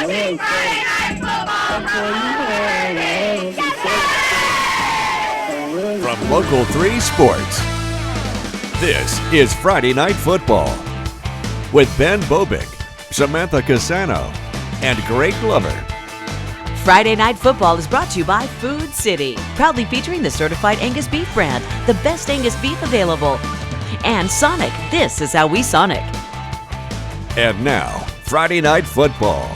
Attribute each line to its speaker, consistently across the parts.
Speaker 1: watching Friday Night Football
Speaker 2: From Local 3 Sports, this is Friday Night Football with Ben Bobick, Samantha Cassano, and Greg Glover.
Speaker 3: Friday Night Football is brought to you by Food City, proudly featuring the certified Angus beef brand, the best Angus beef available. And Sonic, this is how we Sonic.
Speaker 2: And now, Friday Night Football.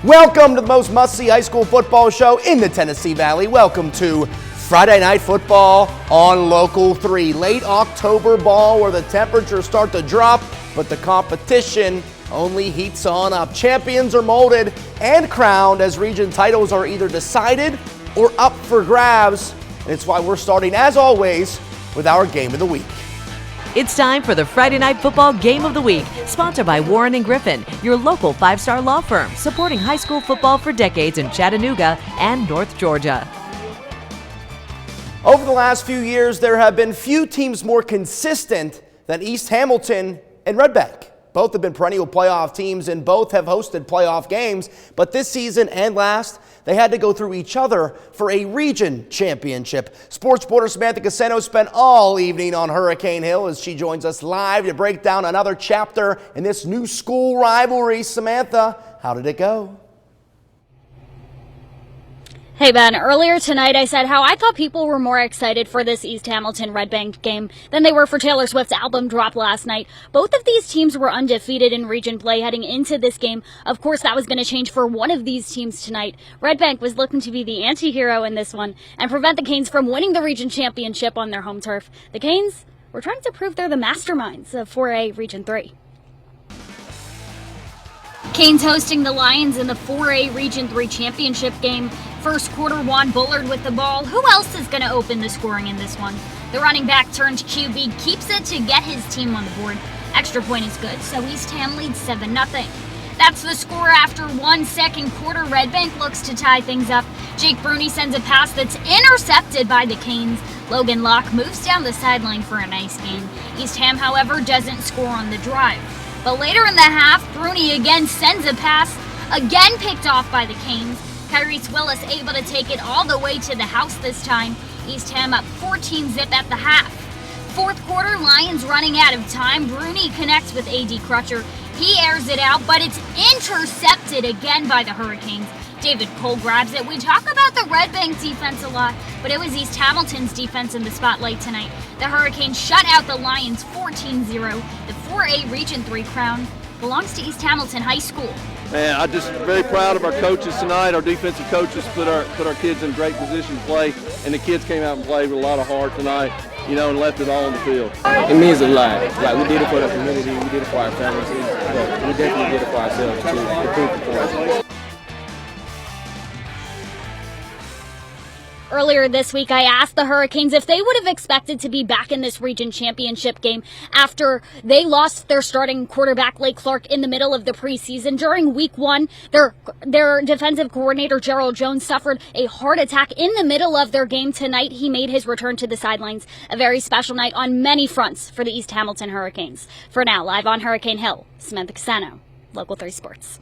Speaker 4: Welcome to the most must-see high school football show in the Tennessee Valley. Welcome to Friday Night Football on Local 3. Late October ball where the temperatures start to drop, but the competition only heats on up. Champions are molded and crowned as region titles are either decided or up for grabs. And it's why we're starting, as always, with our Game of the Week.
Speaker 3: It's time for the Friday Night Football Game of the Week, sponsored by Warren & Griffin, your local five-star law firm, supporting high school football for decades in Chattanooga and North Georgia.
Speaker 4: Over the last few years, there have been few teams more consistent than East Hamilton and Red Bank. Both have been perennial playoff teams and both have hosted playoff games, but this season and last, they had to go through each other for a region championship. Sports reporter Samantha Cassano spent all evening on Hurricane Hill as she joins us live to break down another chapter in this new school rivalry. Samantha, how did it go?
Speaker 5: Hey Ben, earlier tonight I said how I thought people were more excited for this East Hamilton-Red Bank game than they were for Taylor Swift's album drop last night. Both of these teams were undefeated in region play heading into this game. Of course, that was going to change for one of these teams tonight. Red Bank was looking to be the anti-hero in this one and prevent the Canes from winning the region championship on their home turf. The Canes were trying to prove they're the masterminds of 4A Region 3. Canes hosting the Lions in the 4A Region 3 championship game. First quarter, Juan Bullard with the ball. Who else is going to open the scoring in this one? The running back turned QB keeps it to get his team on the board. Extra point is good, so East Ham leads 7-0. That's the score after 1 second quarter. Red Bank looks to tie things up. Jake Bruni sends a pass that's intercepted by the Canes. Logan Locke moves down the sideline for a nice gain. East Ham, however, doesn't score on the drive. But later in the half, Bruni again sends a pass, again picked off by the Canes. Kyrese Willis able to take it all the way to the house this time. East Ham up 14-0 at the half. Fourth quarter, Lions running out of time. Bruni connects with A.D. Crutcher. He airs it out, but it's intercepted again by the Hurricanes. David Cole grabs it. We talk about the Red Bank defense a lot, but it was East Hamilton's defense in the spotlight tonight. The Hurricanes shut out the Lions 14-0. The 4A Region 3 crown belongs to East Hamilton High School.
Speaker 6: Man, I'm just very proud of our coaches tonight. Our defensive coaches put our kids in great position to play, and the kids came out and played with a lot of heart tonight, and left it all on the field.
Speaker 7: It means a lot. Like, we did it for the community, we did it for our families, but we definitely did it for ourselves too, to prove the point.
Speaker 5: Earlier this week, I asked the Hurricanes if they would have expected to be back in this region championship game after they lost their starting quarterback, Lake Clark, in the middle of the preseason. During week 1, their defensive coordinator, Gerald Jones, suffered a heart attack in the middle of their game tonight. He made his return to the sidelines. A very special night on many fronts for the East Hamilton Hurricanes. For now, live on Hurricane Hill, Samantha Cassano, Local 3 Sports.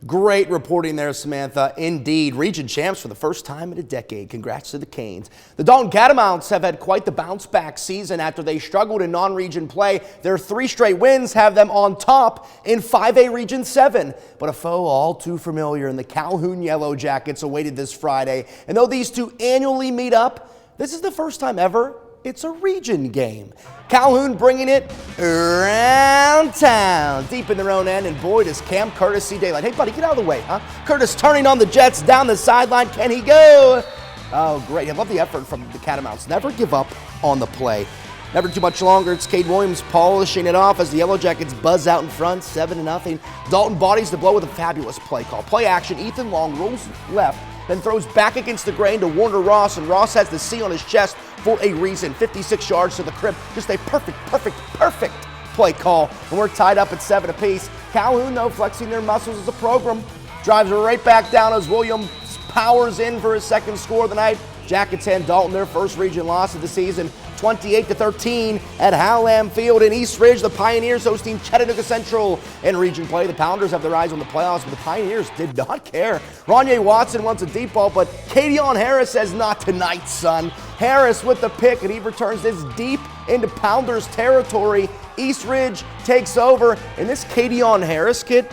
Speaker 4: Great reporting there, Samantha. Indeed, region champs for the first time in a decade. Congrats to the Canes. The Dalton Catamounts have had quite the bounce-back season after they struggled in non-region play. Their 3 straight wins have them on top in 5A Region 7. But a foe all too familiar in the Calhoun Yellow Jackets awaited this Friday. And though these two annually meet up, this is the first time ever it's a region game. Calhoun bringing it around town, deep in their own end, and boy, does Cam Curtis see daylight. Hey, buddy, get out of the way, huh? Curtis turning on the Jets down the sideline. Can he go? Oh, great. I love the effort from the Catamounts. Never give up on the play. Never too much longer. It's Cade Williams polishing it off as the Yellow Jackets buzz out in front, 7-0. Dalton bodies the blow with a fabulous play call. Play action. Ethan Long rolls left, then throws back against the grain to Warner Ross, and Ross has the C on his chest for a reason. 56 yards to the crib. Just a perfect play call. And we're tied up at 7 apiece. Calhoun, though, flexing their muscles as a program, drives right back down as Williams powers in for his second score of the night. Jackets hand Dalton their first region loss of the season, 28-13 at Calhoun Field in East Ridge. The Pioneers hosting Chattanooga Central in region play. The Pounders have their eyes on the playoffs, but the Pioneers did not care. Ronye Watson wants a deep ball, but Kadeon Harris says, not tonight, son. Harris with the pick, and he returns this deep into Pounders territory. East Ridge takes over, and this Kadeon Harris kid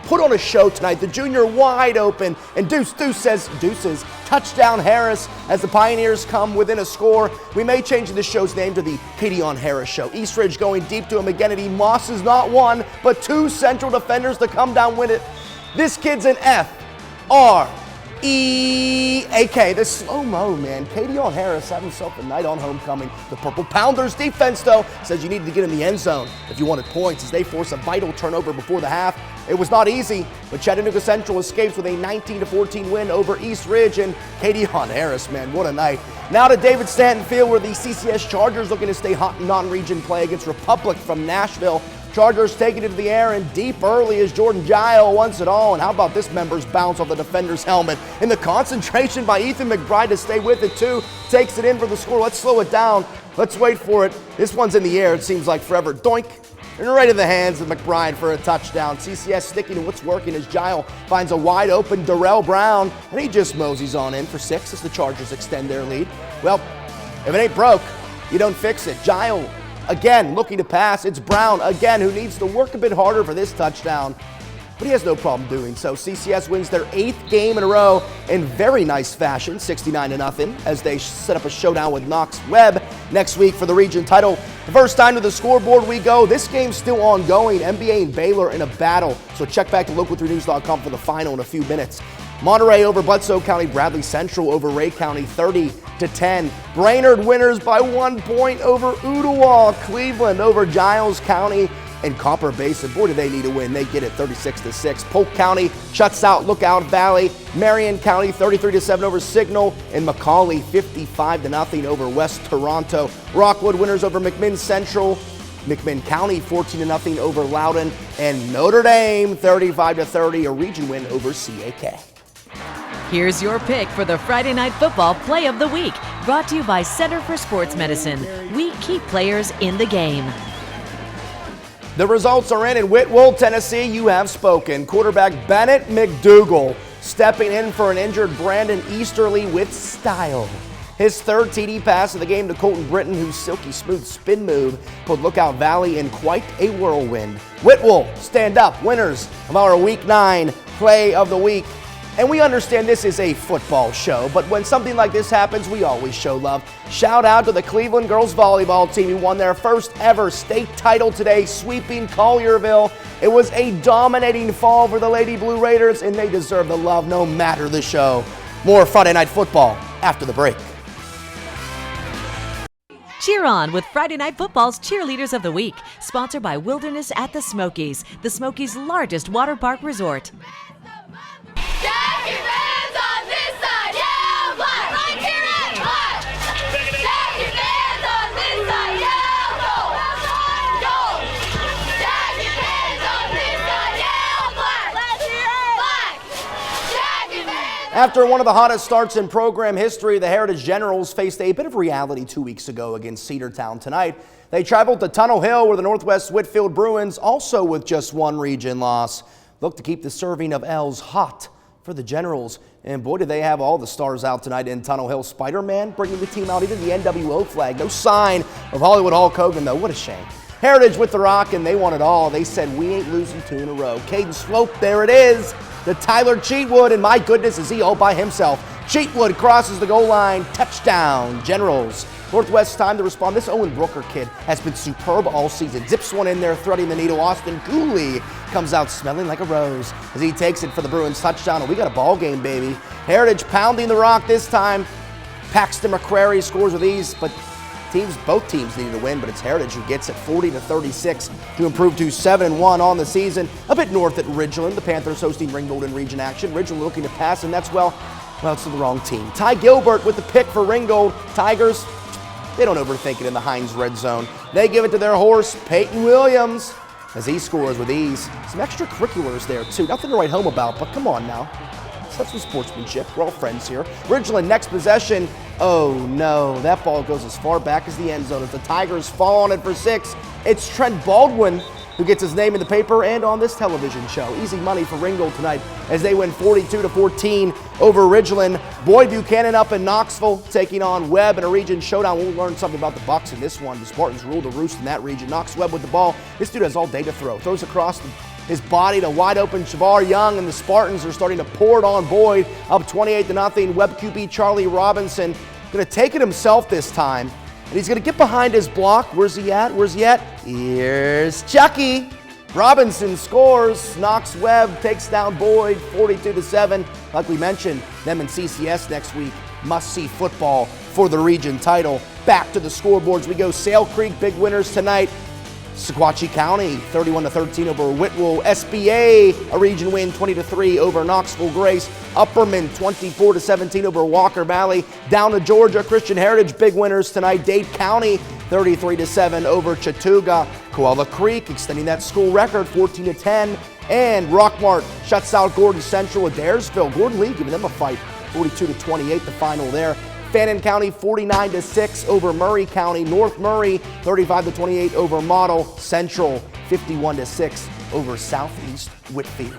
Speaker 4: put on a show tonight. The junior wide open, and Deuce says, Deuces, touchdown Harris as the Pioneers come within a score. We may change the show's name to the Kadeon Harris Show. East Ridge going deep to him again, and he mosses not one, but two Central defenders to come down with it. This kid's an F-R-E-A-K. The slow-mo, man. Kadeon Harris had himself a night on homecoming. The Purple Pounders defense, though, says you needed to get in the end zone if you wanted points as they force a vital turnover before the half. It was not easy, but Chattanooga Central escapes with a 19-14 win over East Ridge, and Kadeon Harris, man, what a night. Now to David Stanton Field, where the CCS Chargers looking to stay hot in non-region play against Republic from Nashville. Chargers taking it to the air and deep early as Jordan Giles wants it all. And how about this member's bounce off the defender's helmet? And the concentration by Ethan McBride to stay with it too. Takes it in for the score. Let's slow it down. Let's wait for it. This one's in the air. It seems like forever. Doink. And right in the hands of McBride for a touchdown. CCS sticking to what's working as Giles finds a wide open Darrell Brown. And he just moseys on in for 6 as the Chargers extend their lead. Well, if it ain't broke, you don't fix it. Giles again looking to pass. It's Brown again who needs to work a bit harder for this touchdown, but he has no problem doing so. CCS wins their 8th game in a row in very nice fashion, 69-0, as they set up a showdown with Knox Webb next week for the region title. The first time to the scoreboard we go. This game's still ongoing. MBA and Baylor in a battle, so check back to local3news.com for the final in a few minutes. Monterey over Bledsoe County. Bradley Central over Ray County 30-10. Brainerd winners by 1 point over Ottawa. Cleveland over Giles County. And Copper Basin, boy, do they need a win. They get it 36-6. Polk County shuts out Lookout Valley. Marion County 33-7 over Signal. And McCauley 55-0 over West Toronto. Rockwood winners over McMinn Central. McMinn County 14-0 over Loudon. And Notre Dame 35-30, a region win over CAK.
Speaker 3: Here's your pick for the Friday Night Football Play of the Week, brought to you by Center for Sports Medicine. We keep players in the game.
Speaker 4: The results are in Whitfield, Tennessee. You have spoken. Quarterback Bennett McDougal stepping in for an injured Brandon Easterly with style. His third TD pass of the game to Colton Britton, whose silky smooth spin move put Lookout Valley in quite a whirlwind. Whitfield, stand up, winners of our Week 9 Play of the Week. And we understand this is a football show, but when something like this happens, we always show love. Shout out to the Cleveland girls volleyball team who won their first ever state title today, sweeping Collierville. It was a dominating fall for the Lady Blue Raiders, and they deserve the love no matter the show. More Friday Night Football after the break.
Speaker 3: Cheer on with Friday Night Football's Cheerleaders of the Week, sponsored by Wilderness at the Smokies, the Smokies' largest water park resort.
Speaker 1: Jack your hands on this side, yeah, black. Right here, black. Jack your hands on this side, yeah, go. Go. Jack your hands on this side, yeah, black. Let's hear it. Black. Jack your hands.
Speaker 4: After one of the hottest starts in program history, the Heritage Generals faced a bit of reality 2 weeks ago against Cedartown. Tonight, they traveled to Tunnel Hill, where the Northwest Whitfield Bruins, also with just one region loss, look to keep the serving of L's hot for the Generals. And boy, did they have all the stars out tonight in Tunnel Hill. Spider-Man bringing the team out, even the NWO flag. No sign of Hollywood Hulk Hogan, though. What a shame. Heritage with the rock, and they won it all. They said, we ain't losing 2 in a row. Caden Slope, there it is. The Tyler Cheatwood, and my goodness, is he all by himself. Cheatwood crosses the goal line. Touchdown, Generals. Northwest time to respond. This Owen Brooker kid has been superb all season. Zips one in there, threading the needle. Austin Cooley comes out smelling like a rose as he takes it for the Bruins touchdown. And we got a ball game, baby. Heritage pounding the rock this time. Paxton McCrary scores with ease, but both teams needed to win, but it's Heritage who gets it 40-36 to improve to 7-1 on the season. A bit north at Ridgeland, the Panthers hosting Ringgold in region action. Ridgeland looking to pass, and that's, well, it's to the wrong team. Ty Gilbert with the pick for Ringgold. Tigers, they don't overthink it in the Heinz red zone. They give it to their horse, Peyton Williams, as he scores with ease. Some extracurriculars there, too. Nothing to write home about, but come on now. Let's have some sportsmanship. We're all friends here. Ridgeland, next possession. Oh no, that ball goes as far back as the end zone as the Tigers fall on it for 6. It's Trent Baldwin who gets his name in the paper and on this television show. Easy money for Ringgold tonight as they win 42-14 over Ridgeland. Boyd Buchanan up in Knoxville taking on Webb in a region showdown. We'll learn something about the Bucks in this one. The Spartans rule the roost in that region. Knox Webb with the ball. This dude has all day to throw. Throws across his body to wide open Shavar Young, and the Spartans are starting to pour it on Boyd. Up 28-0. Webb QB Charlie Robinson going to take it himself this time. And he's going to get behind his block. Where's he at? Here's Chucky. Robinson scores. Knox Webb takes down Boyd 42-7. Like we mentioned, them in CCS next week. Must-see football for the region title. Back to the scoreboards we go. Sale Creek, big winners tonight. Sequatchie County 31-13 over Whitfield. SBA a region win 20-3 over Knoxville Grace. Upperman 24-17 over Walker Valley. Down to Georgia, Christian Heritage big winners tonight. Dade County 33-7 over Chattooga. Coala Creek extending that school record 14-10. And Rockmart shuts out Gordon Central at Daresville. Gordon Lee giving them a fight 42-28 the final there. Fannin County 49-6 over Murray County. North Murray 35-28 over Model. Central 51-6 over Southeast Whitfield.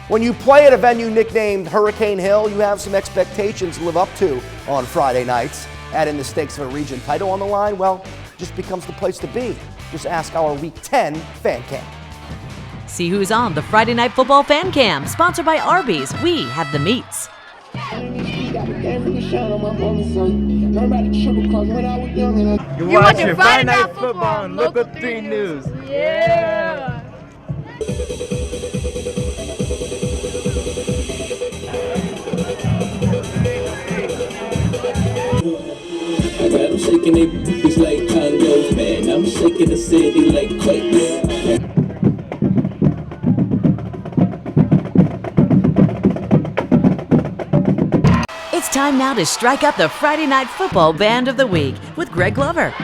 Speaker 4: When you play at a venue nicknamed Hurricane Hill, you have some expectations to live up to on Friday nights. Add in the stakes of a region title on the line, well, it just becomes the place to be. Just ask our Week 10 fan cam.
Speaker 3: See who's on the Friday Night Football Fan Cam, sponsored by Arby's. We have the meats.
Speaker 8: You're watching Friday Night Football on Local 3 News.
Speaker 1: Yeah.
Speaker 9: I'm shaking it booties like congos, man. I'm shaking the city like quake.
Speaker 3: It's time now to strike up the Friday Night Football Band of the Week with Greg Glover.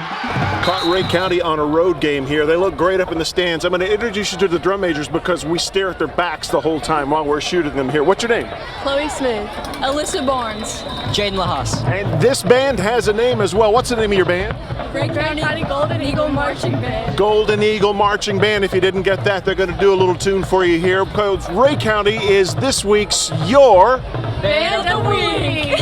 Speaker 10: Cartwright County on a road game here. They look great up in the stands. I'm going to introduce you to the drum majors because we stare at their backs the whole time while we're shooting them here. What's your name?
Speaker 11: Chloe Smith. Alyssa Barnes.
Speaker 12: Jaden LaHaas.
Speaker 10: And this band has a name as well. What's the name of your band?
Speaker 11: Greg County Golden Eagle Marching Band.
Speaker 10: Golden Eagle Marching Band. If you didn't get that, they're going to do a little tune for you here because Ray County is this week's your
Speaker 11: Band of the Week.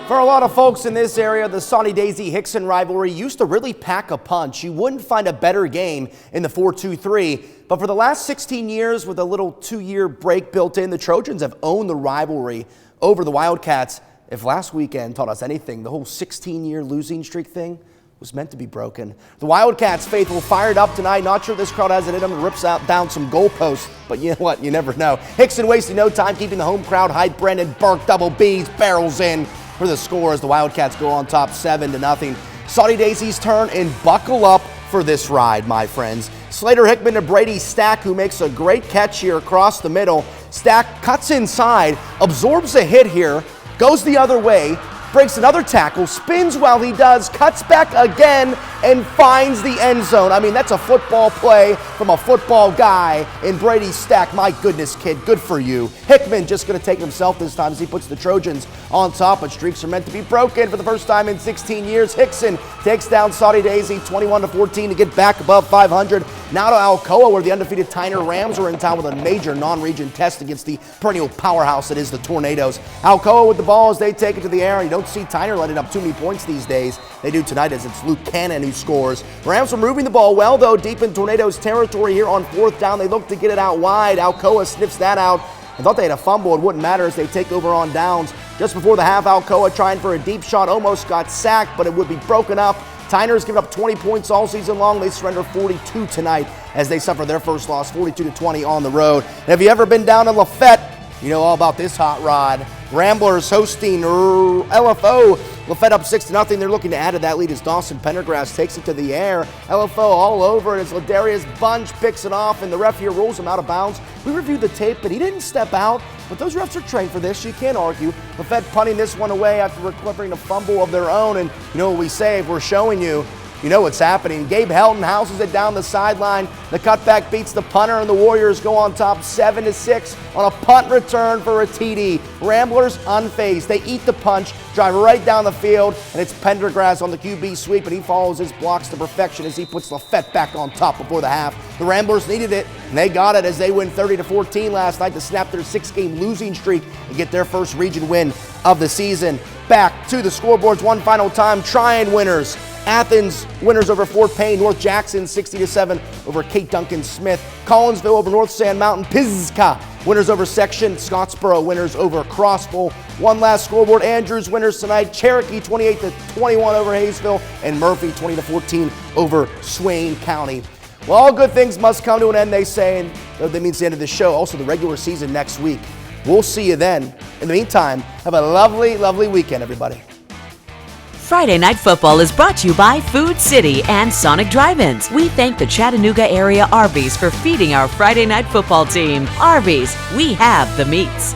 Speaker 4: For a lot of folks in this area, the Soddy Hixson rivalry used to really pack a punch. You wouldn't find a better game in the 4-2-3. But for the last 16 years, with a little 2-year break built in, the Trojans have owned the rivalry over the Wildcats. If last weekend taught us anything, the whole 16-year losing streak thing was meant to be broken. The Wildcats faithful fired up tonight. Not sure this crowd has it in them. Rips out down some goalposts, but you know what? You never know. Hixson wasting no time keeping the home crowd hyped. Brendan Burke double B's barrels in for the score as the Wildcats go on top 7-0. Soddy Daisy's turn, and buckle up for this ride, my friends. Slater Hickman to Brady Stack, who makes a great catch here across the middle. Stack cuts inside, absorbs a hit here, goes the other way, breaks another tackle, spins while he does, cuts back again, and finds the end zone. I mean, that's a football play from a football guy in Brady Stack. My goodness, kid, good for you. Hickman just going to take himself this time as he puts the Trojans on top, but streaks are meant to be broken for the first time in 16 years. Hixson takes down Soddy Daisy 21-14 to get back above 500. Now to Alcoa, where the undefeated Tyner Rams are in town with a major non-region test against the perennial powerhouse that is the Tornadoes. Alcoa with the ball as they take it to the air. You don't see Tyner letting up too many points these days. They do tonight as it's Luke Cannon who scores. Rams are moving the ball well, though, deep in Tornadoes territory here on 4th down. They look to get it out wide. Alcoa sniffs that out. I thought they had a fumble. It wouldn't matter as they take over on downs. Just before the half, Alcoa trying for a deep shot. Almost got sacked, but it would be broken up. Tyner's given up 20 points all season long. They surrender 42 tonight as they suffer their first loss, 42-20 on the road. And have you ever been down to Lafette? You know all about this hot rod. Ramblers hosting LFO. Lafette up 6-0. They're looking to add to that lead as Dawson Pendergrass takes it to the air. LFO all over it as Ladarius Bunch picks it off, and the ref here rules him out of bounds. We reviewed the tape, but he didn't step out. But those refs are trained for this. You can't argue. Lafette punting this one away after recovering a fumble of their own. And you know what we say if we're showing you, You know what's happening. Gabe Helton houses it down the sideline. The cutback beats the punter, and the Warriors go on top 7-6 on a punt return for a TD. Ramblers unfazed. They eat the punch, drive right down the field, and it's Pendergrass on the QB sweep, and he follows his blocks to perfection as he puts Lafette back on top before the half. The Ramblers needed it, and they got it as they win 30-14 last night to snap their 6-game losing streak and get their first region win of the season. Back to the scoreboards one final time. Tryon winners. Athens winners over Fort Payne. North Jackson 60-7 over Kate Duncan Smith. Collinsville over North Sand Mountain. Pisgah winners over Section. Scottsboro winners over Crossville. One last scoreboard. Andrews winners tonight. Cherokee 28-21 over Hayesville, and Murphy 20-14 over Swain County. Well, all good things must come to an end, they say, and that means the end of the show. Also, the regular season next week. We'll see you then. In the meantime, have a lovely, lovely weekend, everybody.
Speaker 3: Friday Night Football is brought to you by Food City and Sonic Drive-Ins. We thank the Chattanooga area Arby's for feeding our Friday Night Football team. Arby's, we have the meats.